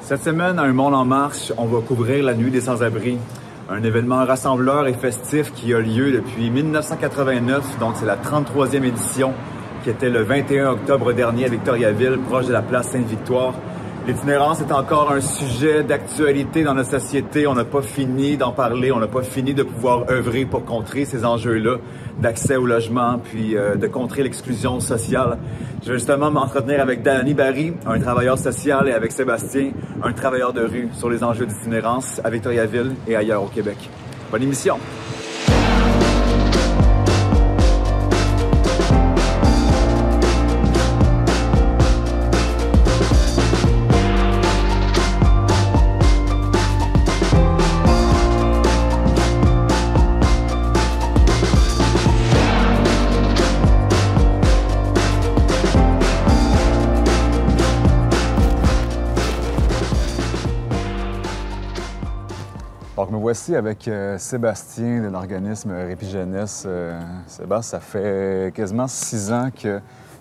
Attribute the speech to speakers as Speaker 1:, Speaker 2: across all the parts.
Speaker 1: Cette semaine, à Un Monde en marche, on va couvrir la Nuit des sans-abri, un événement rassembleur et festif qui a lieu depuis 1989, donc c'est la 33e édition, qui était le 21 octobre dernier à Victoriaville, proche de la place Sainte-Victoire. L'itinérance est encore un sujet d'actualité dans notre société. On n'a pas fini d'en parler, on n'a pas fini de pouvoir œuvrer pour contrer ces enjeux-là d'accès au logement, puis de contrer l'exclusion sociale. Je vais justement m'entretenir avec Danny Barry, un travailleur social, et avec Sébastien, un travailleur de rue, sur les enjeux d'itinérance à Victoriaville et ailleurs au Québec. Bonne émission!
Speaker 2: Donc, me voici avec Sébastien de l'organisme Répit Jeunesse. Sébastien, ça fait quasiment 6 ans que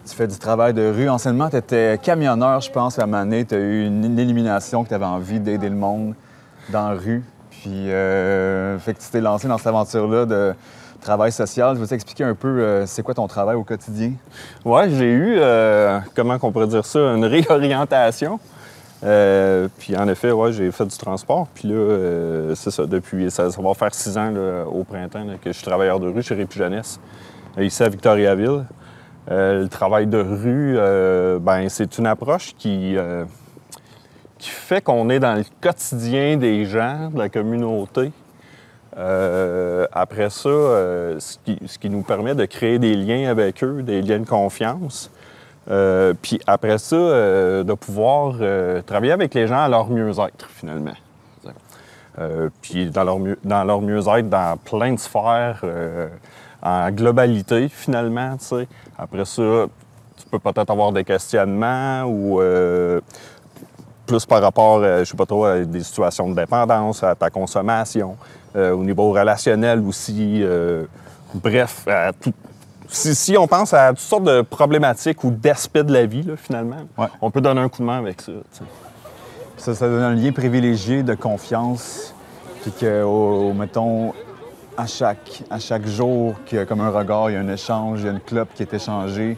Speaker 2: tu fais du travail de rue. Anciennement, tu étais camionneur, je pense, à un moment donné. Tu as eu une élimination, que tu avais envie d'aider le monde dans la rue. Puis, fait que tu t'es lancé dans cette aventure-là de travail social. Je vais t'expliquer un peu c'est quoi ton travail au quotidien?
Speaker 3: Oui, j'ai eu, comment on pourrait dire ça, une réorientation. Puis en effet, ouais, j'ai fait du transport. Puis là, c'est ça, depuis, ça va faire 6 ans là, au printemps là, que je suis travailleur de rue chez Répit Jeunesse, ici à Victoriaville. Le travail de rue, ben, c'est une approche qui fait qu'on est dans le quotidien des gens, de la communauté. Après ça, ce qui nous permet de créer des liens avec eux, des liens de confiance. Puis après ça, de pouvoir travailler avec les gens à leur mieux-être, finalement. Puis dans leur mieux-être, dans plein de sphères, en globalité, finalement, tu sais. Après ça, tu peux peut-être avoir des questionnements ou plus par rapport, je sais pas trop, à des situations de dépendance, à ta consommation, au niveau relationnel aussi. Bref, à tout. Si on pense à toutes sortes de problématiques ou d'aspects de la vie, là, finalement,
Speaker 2: ouais,
Speaker 3: on peut donner un coup de main avec ça.
Speaker 2: Ça donne un lien privilégié de confiance, puis que, mettons, à chaque jour, qu'il y a comme un regard, il y a un échange, il y a une clope qui est échangée,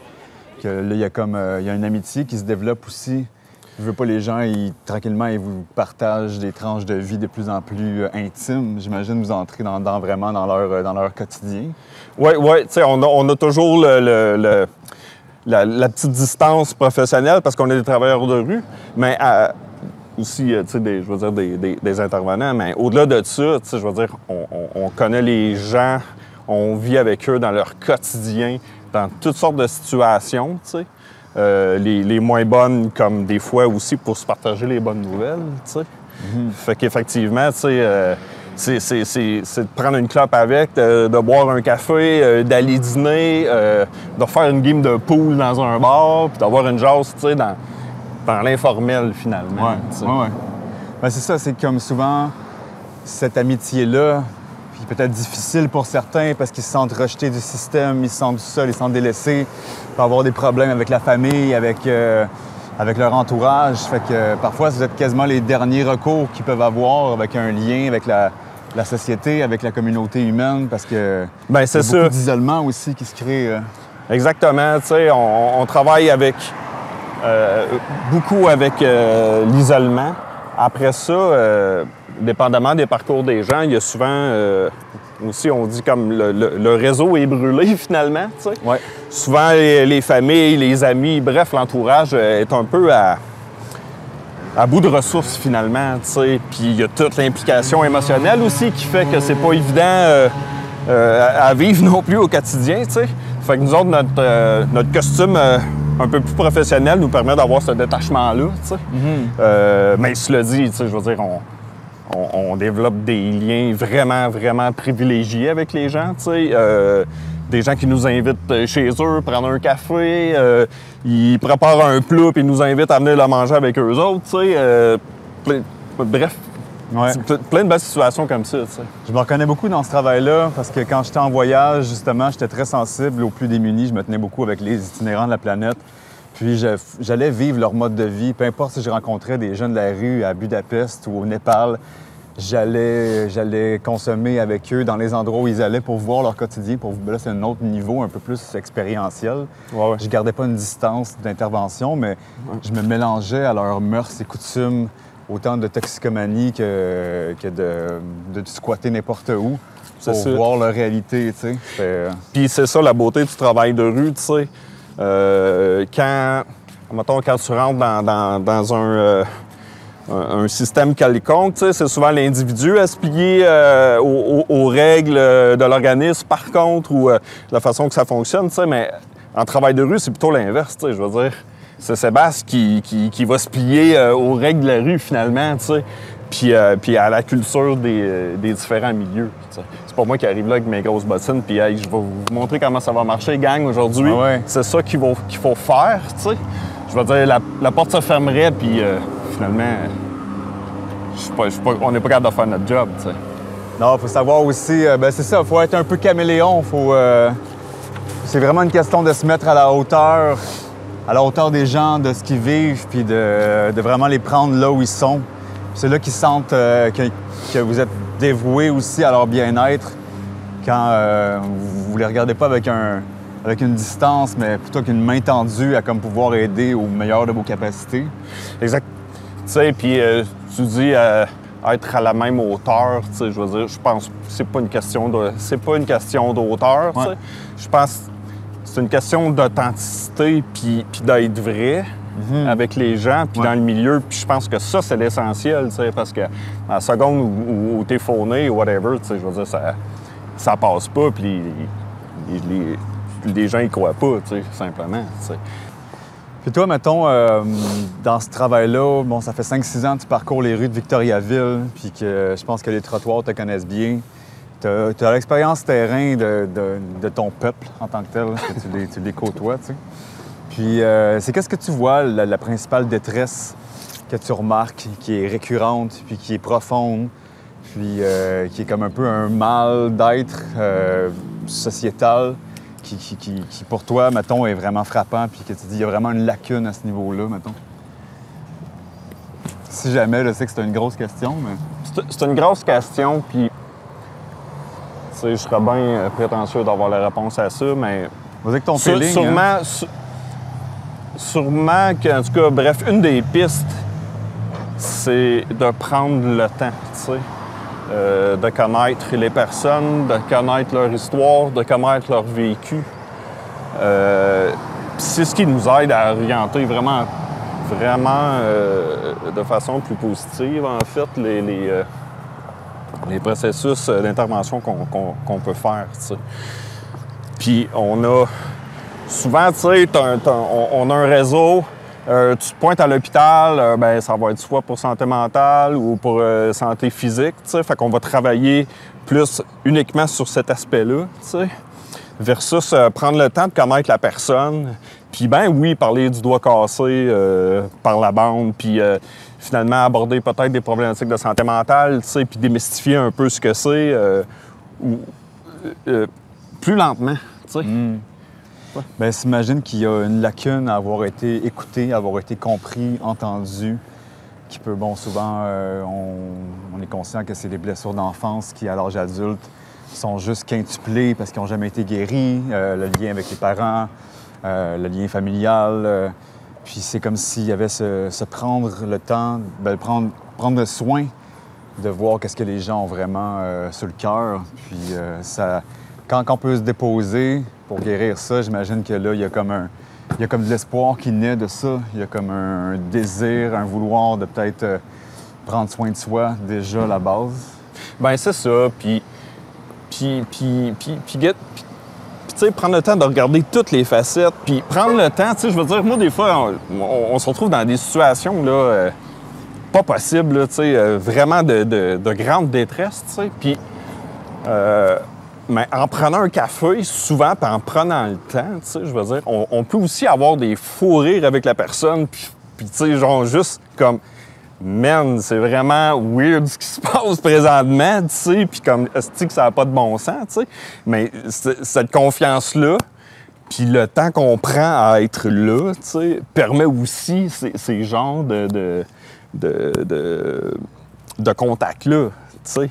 Speaker 2: que là, il y a une amitié qui se développe aussi. Je veux pas les gens, tranquillement, ils vous partagent des tranches de vie de plus en plus intimes. J'imagine vous entrez vraiment dans leur quotidien.
Speaker 3: Oui, tu sais, on a toujours la petite distance professionnelle parce qu'on est des travailleurs de rue, mais aussi, tu sais, je veux dire, des intervenants. Mais au-delà de ça, tu sais, je veux dire, on connaît les gens, on vit avec eux dans leur quotidien, dans toutes sortes de situations, tu sais. Les moins bonnes, comme des fois aussi pour se partager les bonnes nouvelles, tu sais. Mm-hmm. Fait qu'effectivement, tu sais, c'est de prendre une clope avec, de boire un café, d'aller dîner, de faire une game de pool dans un bar, puis d'avoir une jase, tu sais, dans l'informel, finalement.
Speaker 2: Oui. Ben, c'est ça, c'est comme souvent, cette amitié-là, puis peut-être difficile pour certains parce qu'ils se sentent rejetés du système, ils se sentent seuls, ils se sentent délaissés, ils peuvent avoir des problèmes avec la famille, avec leur entourage. Fait que parfois, vous êtes quasiment les derniers recours qu'ils peuvent avoir avec un lien avec la société, avec la communauté humaine, parce que
Speaker 3: ben, c'est
Speaker 2: y a beaucoup d'isolement aussi qui se crée.
Speaker 3: Exactement. Tu sais, on travaille avec beaucoup avec l'isolement. Après ça, dépendamment des parcours des gens, il y a souvent aussi, on dit comme le réseau est brûlé finalement. Tu sais.
Speaker 2: Ouais.
Speaker 3: Souvent, les familles, les amis, bref, l'entourage est un peu à bout de ressources finalement. Tu sais. Puis il y a toute l'implication émotionnelle aussi qui fait que c'est pas évident à vivre non plus au quotidien. Tu sais. Fait que nous autres, notre costume un peu plus professionnel nous permet d'avoir ce détachement-là. Tu sais. Mm-hmm. Mais cela dit, tu sais, je veux dire, on développe des liens vraiment, vraiment privilégiés avec les gens, tu sais. Des gens qui nous invitent chez eux, prendre un café, ils préparent un plat puis ils nous invitent à venir le manger avec eux autres, tu sais. Bref,
Speaker 2: ouais,
Speaker 3: plein de belles situations comme ça, tu sais.
Speaker 2: Je me reconnais beaucoup dans ce travail-là parce que quand j'étais en voyage, justement, j'étais très sensible aux plus démunis. Je me tenais beaucoup avec les itinérants de la planète. Puis j'allais vivre leur mode de vie. Peu importe si je rencontrais des jeunes de la rue à Budapest ou au Népal, j'allais consommer avec eux dans les endroits où ils allaient pour voir leur quotidien. Là, c'est un autre niveau, un peu plus expérientiel.
Speaker 3: Ouais.
Speaker 2: Je gardais pas une distance d'intervention, mais je me mélangeais à leurs mœurs et coutumes, autant de toxicomanie que de squatter n'importe où pour voir leur réalité, tu sais.
Speaker 3: Puis c'est ça la beauté du travail de rue, tu sais. Quand tu rentres dans un système quelconque, tu sais, c'est souvent l'individu à se plier aux règles de l'organisme, par contre, ou la façon que ça fonctionne, tu sais. Mais en travail de rue, c'est plutôt l'inverse, tu sais, je veux dire. C'est Sébastien qui va se plier aux règles de la rue, finalement, tu sais. Puis à la culture des différents milieux. T'sais. C'est pas moi qui arrive là avec mes grosses bottines, puis hey, je vais vous montrer comment ça va marcher, gang, aujourd'hui.
Speaker 2: Ah ouais.
Speaker 3: C'est ça qu'il faut faire, tu sais. Je veux dire, la porte se fermerait, puis finalement, on n'est pas capable de faire notre job, tu sais.
Speaker 2: Non, il faut savoir aussi, c'est ça, il faut être un peu caméléon. C'est vraiment une question de se mettre à la hauteur des gens, de ce qu'ils vivent, puis de vraiment les prendre là où ils sont. C'est là qu'ils sentent que vous êtes dévoué aussi à leur bien-être quand vous ne les regardez pas avec une distance, mais plutôt qu'une main tendue à comme pouvoir aider au meilleur de vos capacités.
Speaker 3: Exact. Tu sais, puis tu dis être à la même hauteur, tu sais, je veux dire, je pense que c'est pas une question d'auteur, tu sais. Je pense que c'est une question d'authenticité puis d'être vrai. Avec les gens, puis dans le milieu. Puis je pense que ça, c'est l'essentiel, tu sais, parce que à la seconde où t'es fauné ou whatever, tu sais, je veux dire, ça passe pas, puis les gens y croient pas, tu sais, simplement, tu sais.
Speaker 2: Puis toi, mettons, dans ce travail-là, bon, ça fait 5-6 ans que tu parcours les rues de Victoriaville, puis que je pense que les trottoirs te connaissent bien. Tu as l'expérience terrain de ton peuple en tant que tel, que tu les côtoies, tu sais. Puis, c'est qu'est-ce que tu vois, la principale détresse que tu remarques, qui est récurrente, puis qui est profonde, puis qui est comme un peu un mal d'être sociétal, qui pour toi, mettons, est vraiment frappant, puis que tu dis il y a vraiment une lacune à ce niveau-là, mettons? Si jamais, je sais que c'est une grosse question, mais...
Speaker 3: C'est une grosse question, puis... Tu sais, je serais bien prétentieux d'avoir la réponse à ça, mais...
Speaker 2: Vas-y avec ton feeling,
Speaker 3: Sûrement qu'en tout cas, bref, une des pistes, c'est de prendre le temps, tu sais, de connaître les personnes, de connaître leur histoire, de connaître leur vécu. C'est ce qui nous aide à orienter vraiment de façon plus positive, en fait, les processus d'intervention qu'on peut faire, tu sais. Puis on a... Souvent, tu sais, on a un réseau, tu te pointes à l'hôpital, ben ça va être soit pour santé mentale ou pour santé physique, tu sais. Fait qu'on va travailler plus uniquement sur cet aspect-là, tu sais, versus prendre le temps de connaître la personne. Puis ben oui, parler du doigt cassé par la bande, puis finalement aborder peut-être des problématiques de santé mentale, tu sais, puis démystifier un peu ce que c'est, plus lentement, tu sais.
Speaker 2: Ouais. Bien, s'imagine qu'il y a une lacune à avoir été écouté, à avoir été compris, entendu, qui peut, bon, souvent, on est conscient que c'est des blessures d'enfance qui, à l'âge adulte, sont juste quintuplées parce qu'ils n'ont jamais été guéris, le lien avec les parents, le lien familial. Puis c'est comme s'il y avait se prendre le temps, prendre soin de voir qu'est-ce que les gens ont vraiment sur le cœur. Puis quand on peut se déposer pour guérir ça, j'imagine que là, il y a comme de l'espoir qui naît de ça. Il y a comme un désir, un vouloir de peut-être prendre soin de soi, déjà à la base.
Speaker 3: Bien, c'est ça. Puis tu sais, prendre le temps de regarder toutes les facettes, puis prendre le temps, tu sais, je veux dire, moi, des fois, on se retrouve dans des situations, là, pas possibles, là, tu sais, vraiment de grande détresse, tu sais, puis... mais en prenant un café, souvent, puis en prenant le temps, tu sais, je veux dire, on peut aussi avoir des fous rires avec la personne, puis tu sais, genre juste comme, man, c'est vraiment weird ce qui se passe présentement, tu sais, puis comme, est-ce que ça n'a pas de bon sens, tu sais, mais cette confiance-là Puis le temps qu'on prend à être là, tu sais, permet aussi ces genres de contacts-là, tu sais.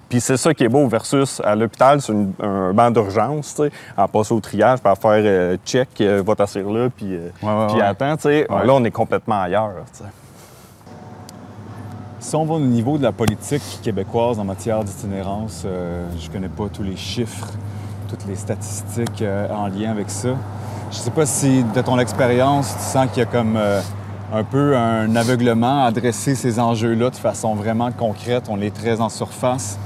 Speaker 3: Puis c'est ça qui est beau versus à l'hôpital, c'est un banc d'urgence, tu sais. En passant au triage, par faire check, va t'asseoir là, puis attends, tu sais.
Speaker 2: Ouais.
Speaker 3: Là, on est complètement ailleurs, tu sais.
Speaker 2: Si on va au niveau de la politique québécoise en matière d'itinérance, je connais pas tous les chiffres, toutes les statistiques en lien avec ça. Je sais pas si, de ton expérience, tu sens qu'il y a comme un peu un aveuglement à adresser ces enjeux-là de façon vraiment concrète. On est très en surface.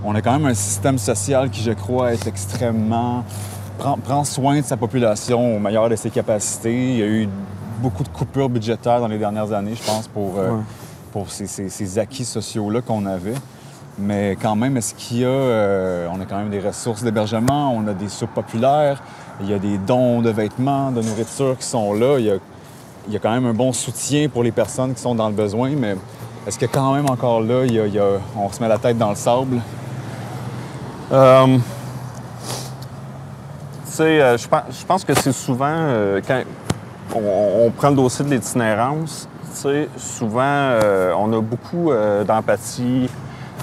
Speaker 2: On a quand même un système social qui, je crois, est extrêmement... prend soin de sa population au meilleur de ses capacités. Il y a eu beaucoup de coupures budgétaires dans les dernières années, je pense, pour ces acquis sociaux-là qu'on avait. Mais quand même, est-ce qu'il y a... on a quand même des ressources d'hébergement, on a des soupes populaires, il y a des dons de vêtements, de nourriture qui sont là. Il y a quand même un bon soutien pour les personnes qui sont dans le besoin, mais est-ce que quand même encore là, on se met la tête dans le sable?
Speaker 3: Tu sais, je pense que c'est souvent, quand on prend le dossier de l'itinérance, tu sais, souvent, on a beaucoup d'empathie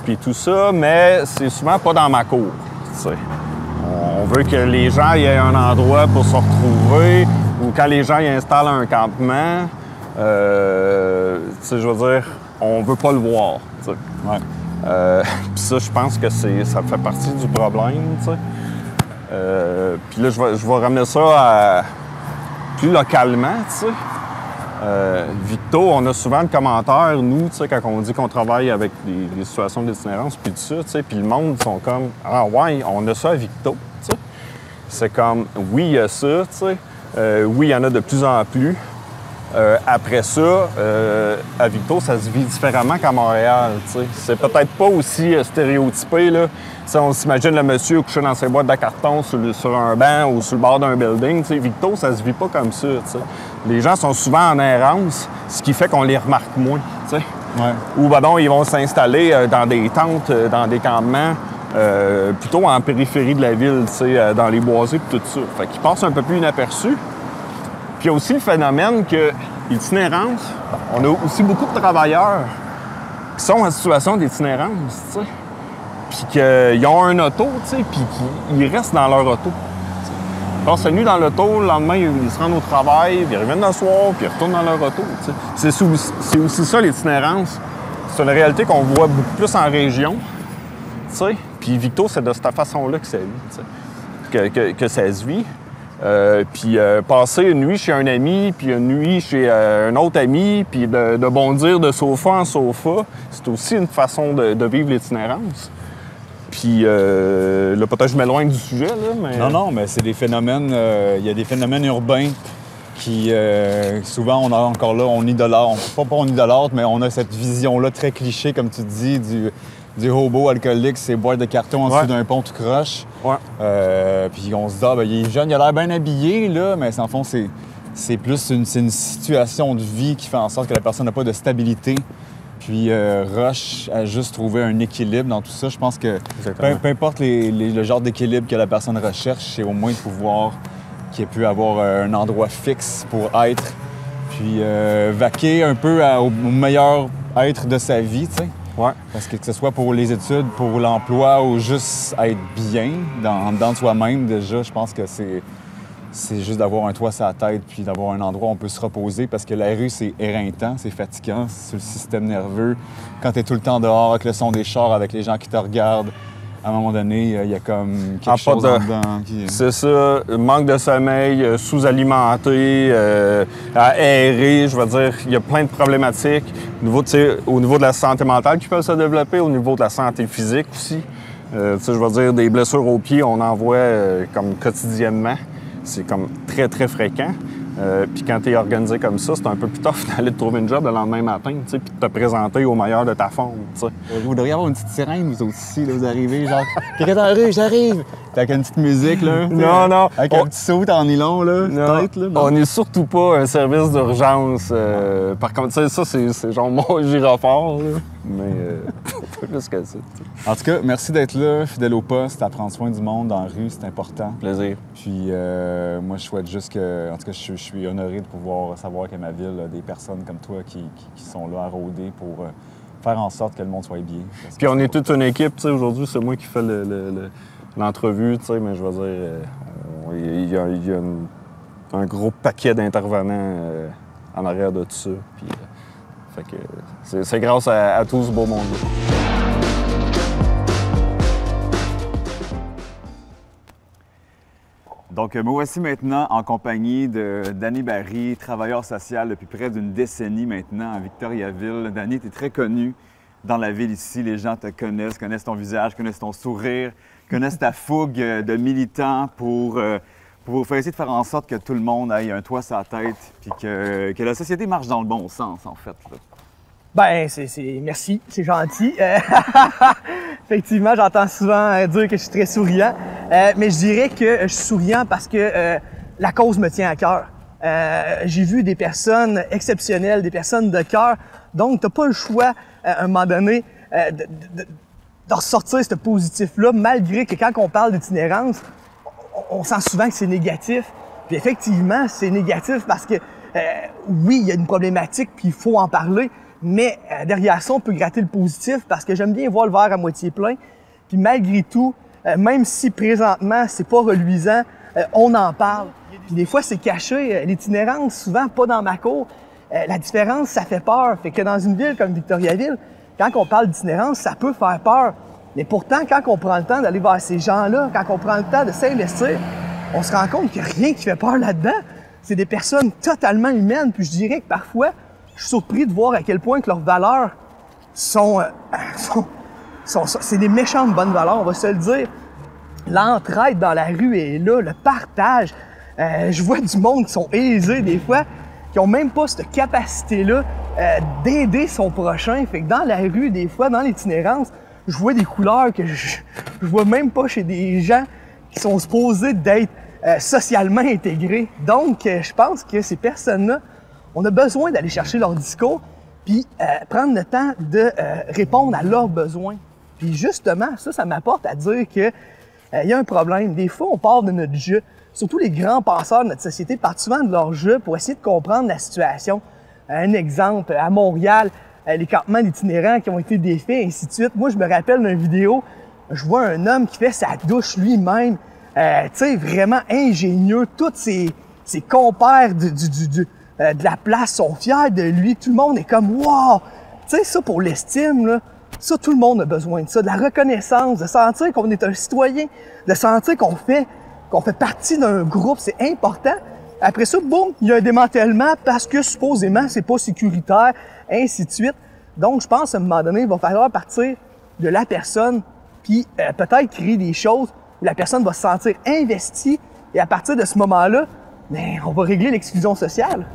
Speaker 3: puis tout ça, mais c'est souvent pas dans ma cour, tu sais. On veut que les gens aient un endroit pour se retrouver, ou quand les gens y installent un campement, tu sais, je veux dire, on veut pas le voir, tu sais.
Speaker 2: Ouais.
Speaker 3: Puis ça, je pense que ça fait partie du problème, tu sais. Puis là, je vais ramener ça à plus localement, tu sais. Victo, on a souvent de commentaires, nous, tu sais, quand on dit qu'on travaille avec des situations d'itinérance, puis tout ça, tu sais, puis le monde sont comme « Ah ouais, on a ça à Victo », tu sais. C'est comme « Oui, il y a ça, tu sais. Oui, il y en a de plus en plus. Après ça, à Victo, ça se vit différemment qu'à Montréal, tu sais. C'est peut-être pas aussi stéréotypé, là. T'sais, on s'imagine le monsieur couché dans ses boîtes de carton sur un banc ou sur le bord d'un building. T'sais, Victo, ça se vit pas comme ça. T'sais. Les gens sont souvent en errance, ce qui fait qu'on les remarque moins. T'sais.
Speaker 2: Ouais.
Speaker 3: Ou ben non, ils vont s'installer dans des tentes, dans des campements, plutôt en périphérie de la ville, dans les boisés et tout ça. Fait qu'ils passent un peu plus inaperçus. Puis il y a aussi le phénomène que l'itinérance, on a aussi beaucoup de travailleurs qui sont en situation d'itinérance, tu sais. Puis qu'ils ont un auto, tu sais, puis qu'ils restent dans leur auto. Ils passent la nuit dans l'auto, le lendemain, ils se rendent au travail, puis ils reviennent le soir, puis ils retournent dans leur auto, tu sais. C'est aussi ça, l'itinérance. C'est une réalité qu'on voit beaucoup plus en région, tu sais. Puis Victo, c'est de cette façon-là que ça vit, tu sais, que ça se vit. Puis passer une nuit chez un ami, puis une nuit chez un autre ami, puis de bondir de sofa en sofa, c'est aussi une façon de vivre l'itinérance. Puis là, peut-être que je m'éloigne du sujet, là, mais...
Speaker 2: Non, mais c'est des phénomènes... Il y a des phénomènes urbains qui, souvent, on a encore là, on idolâtre. Pas on idolâtre, mais on a cette vision-là très cliché, comme tu dis, du hobo alcoolique, ses boîtes de carton en dessous d'un pont tout croche.
Speaker 3: Ouais.
Speaker 2: Puis on se dit, ah, ben, il est jeune, il a l'air bien habillé, là, mais en fond, c'est plus une situation de vie qui fait en sorte que la personne n'a pas de stabilité. Puis Rush a juste trouvé un équilibre dans tout ça. Je pense que peu importe le genre d'équilibre que la personne recherche, c'est au moins de pouvoir qu'il ait pu avoir un endroit fixe pour être, puis vaquer un peu au meilleur être de sa vie, tu sais.
Speaker 3: Ouais.
Speaker 2: Parce que ce soit pour les études, pour l'emploi ou juste être bien dans soi-même, déjà, je pense que c'est juste d'avoir un toit sur la tête puis d'avoir un endroit où on peut se reposer parce que la rue, c'est éreintant, c'est fatigant, c'est sur le système nerveux. Quand tu es tout le temps dehors avec le son des chars, avec les gens qui te regardent, à un moment donné, il y a comme quelque chose en dedans qui...
Speaker 3: C'est ça, manque de sommeil, sous-alimenté, aéré, je veux dire, il y a plein de problématiques au niveau de la santé mentale qui peuvent se développer, au niveau de la santé physique aussi. Je veux dire, des blessures aux pieds, on en voit comme quotidiennement. C'est comme très, très fréquent. Puis quand tu es organisé comme ça, c'est un peu plus tough d'aller te trouver une job le lendemain matin, tu sais, puis de te présenter au meilleur de ta forme, tu sais.
Speaker 2: Vous devriez avoir une petite sirène, vous aussi, là, vous arrivez, genre, quelqu'un dans la rue, j'arrive! Avec une petite musique, là.
Speaker 3: Non.
Speaker 2: Avec un petit saut en nylon, là, peut-être, là.
Speaker 3: On n'est surtout pas un service d'urgence. Par contre, ça, c'est genre mon gyrophare, là. Mais pas plus que ça.
Speaker 2: En tout cas, merci d'être là, fidèle au poste, à prendre soin du monde dans la rue, c'est important.
Speaker 3: Plaisir.
Speaker 2: Puis moi, je souhaite juste que, en tout cas, je suis honoré de pouvoir savoir que ma ville a des personnes comme toi qui sont là à rôder pour faire en sorte que le monde soit bien.
Speaker 3: Puis on est toute une équipe, tu sais, aujourd'hui, c'est moi qui fais l'entrevue, tu sais, mais je veux dire, il y a un gros paquet d'intervenants en arrière de tout ça. Puis, fait que c'est grâce à tout ce beau monde-là.
Speaker 1: Donc, me voici maintenant en compagnie de Danny Barry, travailleur social depuis près d'une décennie maintenant à Victoriaville. Danny, tu es très connu dans la ville ici. Les gens te connaissent ton visage, connaissent ton sourire, connaissent ta fougue de militant pour faire essayer de faire en sorte que tout le monde ait un toit sur la tête puis que la société marche dans le bon sens, en fait, là.
Speaker 4: Ben, merci, c'est gentil. Effectivement, j'entends souvent dire que je suis très souriant, mais je dirais que je suis souriant parce que la cause me tient à cœur. J'ai vu des personnes exceptionnelles, des personnes de cœur, donc t'as pas le choix, à un moment donné, de ressortir ce positif-là, malgré que quand on parle d'itinérance, on sent souvent que c'est négatif. Puis effectivement, c'est négatif parce que, oui, il y a une problématique, puis il faut en parler, mais derrière ça, on peut gratter le positif parce que j'aime bien voir le verre à moitié plein. Puis malgré tout, même si présentement, c'est pas reluisant, on en parle. Puis des fois, c'est caché. L'itinérance, souvent pas dans ma cour. La différence, ça fait peur. Fait que dans une ville comme Victoriaville, quand on parle d'itinérance, ça peut faire peur. Mais pourtant, quand on prend le temps d'aller vers ces gens-là, quand on prend le temps de s'investir, on se rend compte qu'il n'y a rien qui fait peur là-dedans. C'est des personnes totalement humaines. Puis je dirais que parfois, je suis surpris de voir à quel point que leurs valeurs c'est des méchantes bonnes valeurs, on va se le dire. L'entraide dans la rue est là, le partage. Je vois du monde qui sont aisés des fois, qui ont même pas cette capacité-là d'aider son prochain. Fait que dans la rue, des fois, dans l'itinérance, je vois des couleurs que je vois même pas chez des gens qui sont supposés d'être socialement intégrés. Donc, je pense que ces personnes-là, on a besoin d'aller chercher leur discours puis prendre le temps de répondre à leurs besoins. Puis justement, ça m'apporte à dire que y a un problème. Des fois, on part de notre jeu. Surtout les grands penseurs de notre société partent souvent de leur jeu pour essayer de comprendre la situation. Un exemple, à Montréal, les campements d'itinérants qui ont été défaits, et ainsi de suite. Moi, je me rappelle d'une vidéo, je vois un homme qui fait sa douche lui-même, tu sais, vraiment ingénieux. Tous ses compères de la place sont fiers de lui. Tout le monde est comme « wow ». Tu sais, ça pour l'estime, là, ça, tout le monde a besoin de ça. De la reconnaissance, de sentir qu'on est un citoyen, de sentir qu'on fait partie d'un groupe, c'est important. Après ça, boum, il y a un démantèlement parce que supposément, c'est pas sécuritaire, ainsi de suite. Donc, je pense, à un moment donné, il va falloir partir de la personne puis peut-être créer des choses où la personne va se sentir investie et à partir de ce moment-là, bien, on va régler l'exclusion sociale.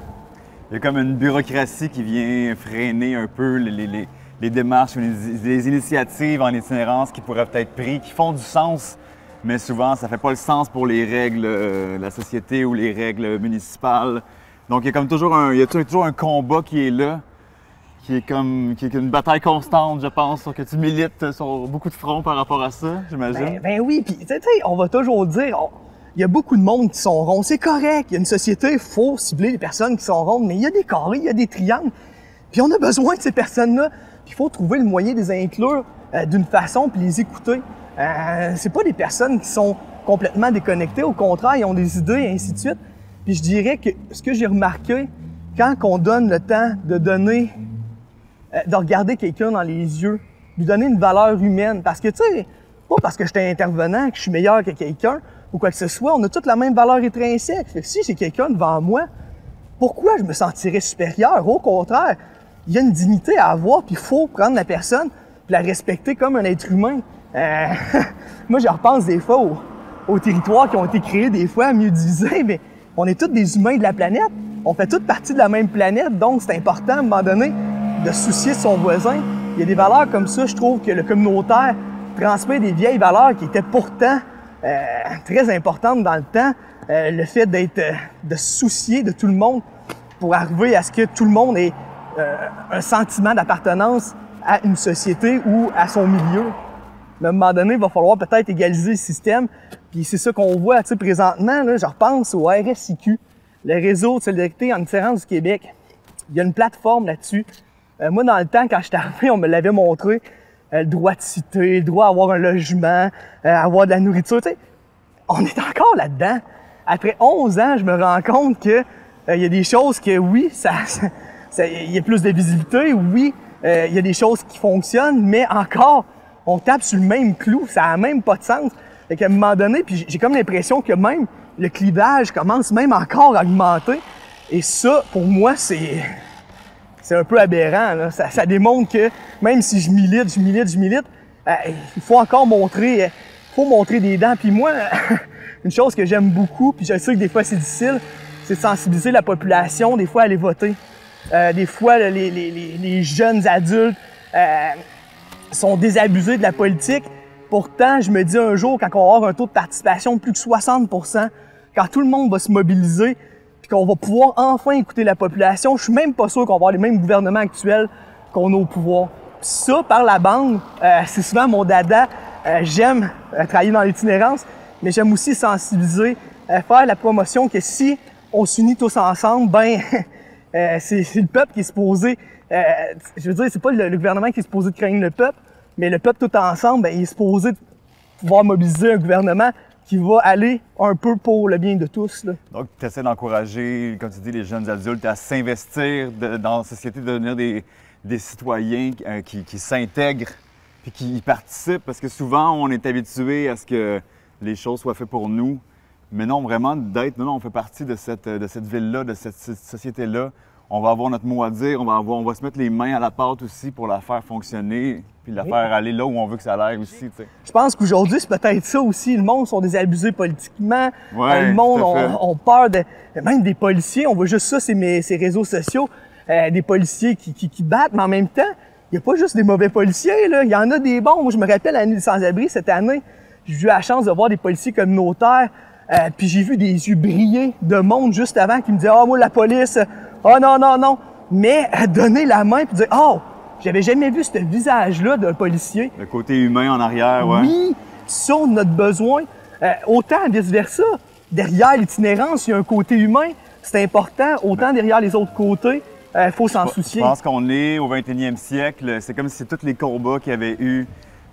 Speaker 1: Il y a comme une bureaucratie qui vient freiner un peu les démarches, les initiatives en itinérance qui pourraient être prises, qui font du sens, mais souvent, ça ne fait pas le sens pour les règles de la société ou les règles municipales. Donc, il y a comme toujours un combat qui est là, qui est une bataille constante, je pense, que tu milites sur beaucoup de fronts par rapport à ça, j'imagine.
Speaker 4: Ben oui, puis tu sais, on va toujours dire, il y a beaucoup de monde qui sont ronds, c'est correct, il y a une société, il faut cibler les personnes qui sont rondes, mais il y a des carrés, il y a des triangles, puis on a besoin de ces personnes-là, puis il faut trouver le moyen de les inclure d'une façon, puis les écouter. C'est pas des personnes qui sont complètement déconnectées, au contraire, ils ont des idées, et ainsi de suite. Puis je dirais que ce que j'ai remarqué, quand on donne le temps de donner, de regarder quelqu'un dans les yeux, lui donner une valeur humaine, parce que, tu sais, pas parce que j'étais intervenant que je suis meilleur que quelqu'un, ou quoi que ce soit, on a toutes la même valeur intrinsèque. Fait que si j'ai quelqu'un devant moi, pourquoi je me sentirais supérieur? Au contraire, il y a une dignité à avoir, puis il faut prendre la personne puis la respecter comme un être humain. Moi, je repense des fois aux territoires qui ont été créés des fois mieux divisés, mais on est tous des humains de la planète. On fait toutes partie de la même planète, donc c'est important, à un moment donné, de se soucier de son voisin. Il y a des valeurs comme ça, je trouve que le communautaire transmet des vieilles valeurs qui étaient pourtant très importantes dans le temps. Le fait de se soucier de tout le monde pour arriver à ce que tout le monde ait un sentiment d'appartenance à une société ou à son milieu. Mais à un moment donné, il va falloir peut-être égaliser le système. Puis c'est ça qu'on voit présentement. Là, je repense au RSIQ, le réseau de solidarité en itinérance du Québec. Il y a une plateforme là-dessus. Moi, dans le temps, quand j'étais arrivé, on me l'avait montré. Le droit de citer, le droit à avoir un logement, avoir de la nourriture. T'sais, on est encore là-dedans. Après 11 ans, je me rends compte que il y a des choses que, oui, il y a plus de visibilité. Oui, il y a des choses qui fonctionnent, mais encore, on tape sur le même clou. Ça n'a même pas de sens. Fait qu'à un moment donné, puis j'ai comme l'impression que même le clivage commence même encore à augmenter. Et ça, pour moi, c'est un peu aberrant. Là. Ça démontre que même si je milite, il faut encore montrer, des dents. Puis moi, une chose que j'aime beaucoup, puis je sais que des fois c'est difficile, c'est de sensibiliser la population, des fois à aller voter. Des fois, les jeunes adultes sont désabusés de la politique. Pourtant, je me dis un jour, quand on va avoir un taux de participation de plus que 60%, quand tout le monde va se mobiliser, puis qu'on va pouvoir enfin écouter la population, je suis même pas sûr qu'on va avoir les mêmes gouvernements actuels qu'on a au pouvoir. Puis ça, par la bande, c'est souvent mon dada. J'aime travailler dans l'itinérance, mais j'aime aussi sensibiliser, faire la promotion que si on s'unit tous ensemble, ben c'est le peuple qui est supposé... je veux dire, c'est pas le gouvernement qui est supposé de craindre le peuple, mais le peuple tout ensemble, ben, il est supposé pouvoir mobiliser un gouvernement qui va aller un peu pour le bien de tous. Là.
Speaker 2: Donc, tu essaies d'encourager, comme tu dis, les jeunes adultes à s'investir dans la société, de devenir des citoyens qui s'intègrent puis qui y participent, parce que souvent, on est habitué à ce que les choses soient faites pour nous. Mais non, vraiment, non, on fait partie de cette ville-là, de cette société-là. On va avoir notre mot à dire, on va se mettre les mains à la pâte aussi pour la faire fonctionner, puis la faire aller là où on veut que ça aille aussi. T'sais.
Speaker 4: Je pense qu'aujourd'hui, c'est peut-être ça aussi. Le monde sont désabusés politiquement.
Speaker 2: Ouais,
Speaker 4: le monde ont peur même des policiers. On voit juste ça, ces réseaux sociaux. Des policiers qui battent, mais en même temps, il n'y a pas juste des mauvais policiers. Là. Il y en a des bons. Moi, je me rappelle à l'année des sans-abri, cette année, j'ai eu la chance de voir des policiers communautaires. Puis j'ai vu des yeux briller de monde juste avant qui me disaient « Ah, moi, la police, non. » Mais donner la main puis dire « Oh, j'avais jamais vu ce visage-là d'un policier. »
Speaker 2: Le côté humain en arrière, ouais.
Speaker 4: Oui, ça, on a besoin. Autant vice-versa. Derrière l'itinérance, il y a un côté humain. C'est important. Autant derrière les autres côtés, il faut s'en soucier.
Speaker 2: Je pense qu'on est au 21e siècle. C'est comme si tous les combats qu'il y avait eu.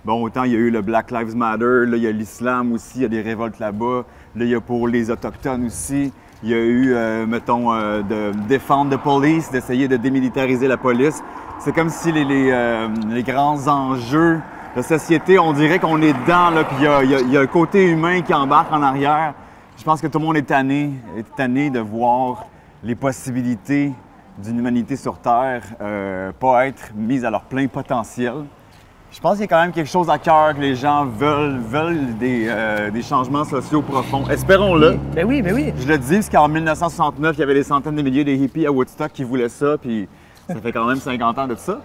Speaker 2: Bon, autant il y a eu le Black Lives Matter, là, il y a l'islam aussi, il y a des révoltes là-bas. Là, il y a pour les Autochtones aussi. Il y a eu, de défendre the police, d'essayer de démilitariser la police. C'est comme si les grands enjeux de société, on dirait qu'on est dedans, là, puis il y a un côté humain qui embarque en arrière. Je pense que tout le monde est tanné de voir les possibilités d'une humanité sur Terre pas être mise à leur plein potentiel. Je pense qu'il y a quand même quelque chose à cœur que les gens veulent des changements sociaux profonds. Espérons-le.
Speaker 4: Ben oui.
Speaker 2: Je le dis, parce qu'en 1969, il y avait des centaines de milliers de hippies à Woodstock qui voulaient ça, puis ça fait quand même 50 ans de ça.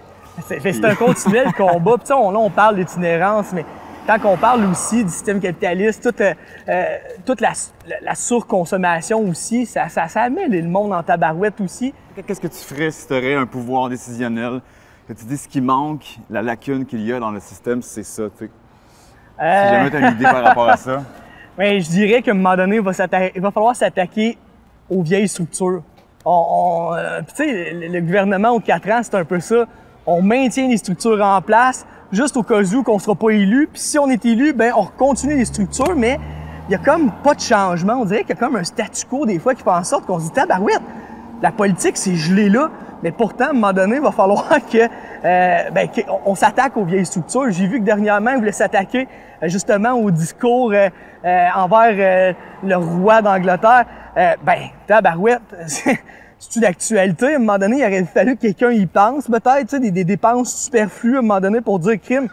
Speaker 4: C'est un continuel combat. Puis là, on parle d'itinérance, mais tant qu'on parle aussi du système capitaliste, toute la surconsommation aussi, ça amène le monde en tabarouette aussi.
Speaker 2: Qu'est-ce que tu ferais si tu aurais un pouvoir décisionnel? Que tu dis ce qui manque, la lacune qu'il y a dans le système, c'est ça, tu sais. Si jamais tu as une idée par rapport à ça.
Speaker 4: Bien, je dirais qu'à un moment donné, il va falloir s'attaquer aux vieilles structures. Tu sais, le gouvernement aux 4 ans, c'est un peu ça. On maintient les structures en place, juste au cas où qu'on ne sera pas élu. Puis si on est élu, bien, on continue les structures, mais il n'y a comme pas de changement. On dirait qu'il y a comme un statu quo des fois qui fait en sorte qu'on se dit « Tabarouette, la politique, c'est gelé là. » Mais pourtant, à un moment donné, il va falloir qu'on s'attaque aux vieilles structures. J'ai vu que dernièrement, ils voulaient s'attaquer justement au discours envers le roi d'Angleterre. Tabarouette, c'est-tu d'actualité? À un moment donné, il aurait fallu que quelqu'un y pense, peut-être, des dépenses superflues, à un moment donné, pour dire crime.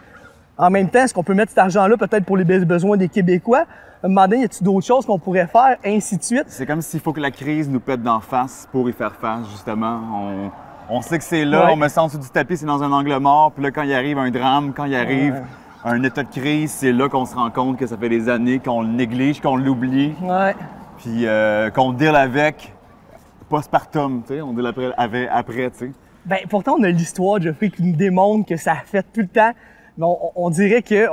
Speaker 4: En même temps, est-ce qu'on peut mettre cet argent-là peut-être pour les besoins des Québécois? À un moment donné, y a-t-il d'autres choses qu'on pourrait faire, ainsi de suite?
Speaker 2: C'est comme s'il faut que la crise nous pète d'en face pour y faire face, justement. On sait que c'est là,
Speaker 4: Ouais.
Speaker 2: on me sent en dessous du tapis, c'est dans un angle mort. Puis là, quand il arrive un drame, quand il arrive un état de crise, c'est là qu'on se rend compte que ça fait des années qu'on le néglige, qu'on l'oublie,
Speaker 4: Ouais.
Speaker 2: puis qu'on deal avec postpartum, tu sais, on deal après, tu sais.
Speaker 4: Ben, pourtant, on a l'histoire, Geoffrey, qui nous démontre que ça a fait tout le temps. Mais on dirait que,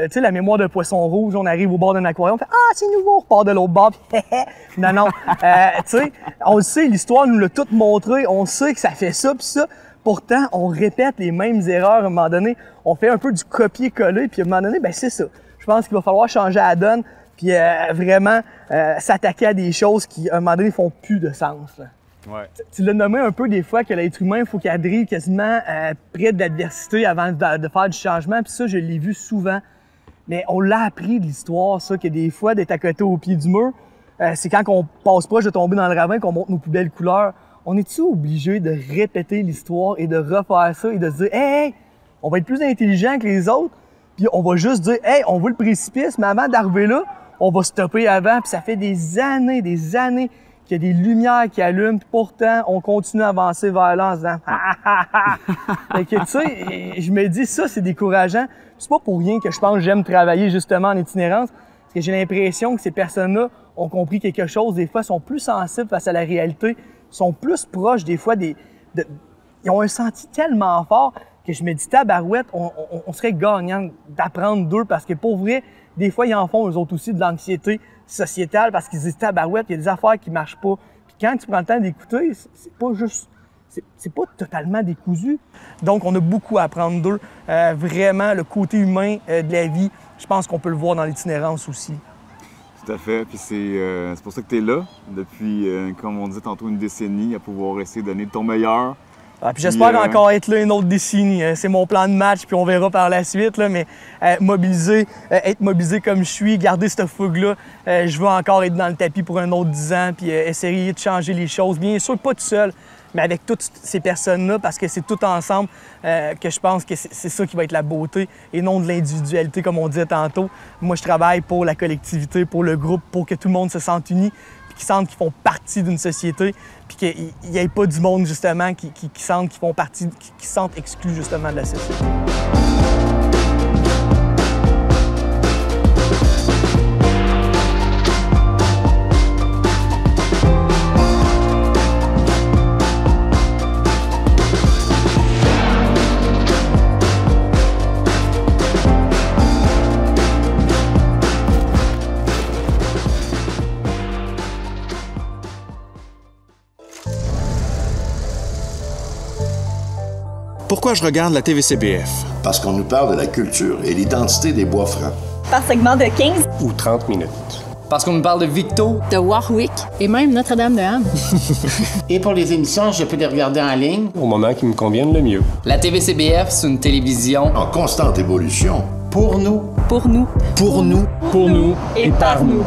Speaker 4: tu sais, la mémoire d'un poisson rouge, on arrive au bord d'un aquarium, on fait « Ah, c'est nouveau! » On repart de l'autre bord, puis non, non. Tu sais, on le sait, l'histoire nous l'a tout montré, on sait que ça fait ça, puis ça. Pourtant, on répète les mêmes erreurs à un moment donné. On fait un peu du copier-coller, puis à un moment donné, ben c'est ça. Je pense qu'il va falloir changer la donne, puis vraiment s'attaquer à des choses qui, à un moment donné, font plus de sens, là.
Speaker 2: Ouais.
Speaker 4: Tu l'as nommé un peu des fois que l'être humain, il faut qu'il arrive quasiment près de l'adversité avant de faire du changement. Puis ça, je l'ai vu souvent. Mais on l'a appris de l'histoire, ça, que des fois, d'être à côté au pied du mur, c'est quand on passe proche de tomber dans le ravin qu'on montre nos plus belles couleurs. On est-tu obligé de répéter l'histoire et de refaire ça et de se dire « Hey, on va être plus intelligent que les autres, puis on va juste dire « Hey, on voit le précipice, mais avant d'arriver là, on va stopper avant. » Puis ça fait des années qu'il y a des lumières qui allument, puis pourtant, on continue à avancer vers là en se disant « Fait que, tu sais, je me dis, ça, c'est décourageant. C'est pas pour rien que je pense que j'aime travailler justement en itinérance, parce que j'ai l'impression que ces personnes-là ont compris quelque chose, des fois, sont plus sensibles face à la réalité, sont plus proches, des fois, ils ont un senti tellement fort que je me dis, tabarouette, on serait gagnant d'apprendre d'eux, parce que pour vrai, des fois, ils en font eux autres aussi de l'anxiété sociétale, parce qu'ils disent, tabarouette, il y a des affaires qui marchent pas. Puis quand tu prends le temps d'écouter, c'est pas juste, c'est pas totalement décousu. Donc, on a beaucoup à apprendre d'eux. Vraiment, le côté humain de la vie, je pense qu'on peut le voir dans l'itinérance aussi.
Speaker 2: Tout à fait. Puis c'est pour ça que tu es là depuis, comme on disait tantôt, une décennie, à pouvoir essayer de donner ton meilleur.
Speaker 4: Ah, puis j'espère encore être là une autre décennie. C'est mon plan de match, puis on verra par la suite. Là, mais être mobilisé comme je suis, garder cette fougue-là. Je veux encore être dans le tapis pour un autre 10 ans, puis essayer de changer les choses. Bien sûr, pas tout seul, mais avec toutes ces personnes-là, parce que c'est tout ensemble que je pense que c'est ça qui va être la beauté, et non de l'individualité, comme on disait tantôt. Moi, je travaille pour la collectivité, pour le groupe, pour que tout le monde se sente uni, puis qu'ils sentent qu'ils font partie d'une société, puis qu'il n'y ait pas du monde, justement, qui sentent qu'ils font partie, qui se sentent exclus, justement, de la société.
Speaker 5: Pourquoi je regarde la TVCBF?
Speaker 6: Parce qu'on nous parle de la culture et l'identité des Bois-Francs.
Speaker 7: Par segment de 15
Speaker 5: Ou 30 minutes.
Speaker 8: Parce qu'on nous parle de Victo,
Speaker 7: de Warwick et même Notre-Dame-de-Ham.
Speaker 9: Et pour les émissions, je peux les regarder en ligne.
Speaker 5: Au moment qui me convienne le mieux.
Speaker 8: la TVCBF, c'est une télévision
Speaker 6: En constante évolution.
Speaker 9: Pour nous.
Speaker 7: Pour nous.
Speaker 5: Pour nous.
Speaker 7: Et par nous.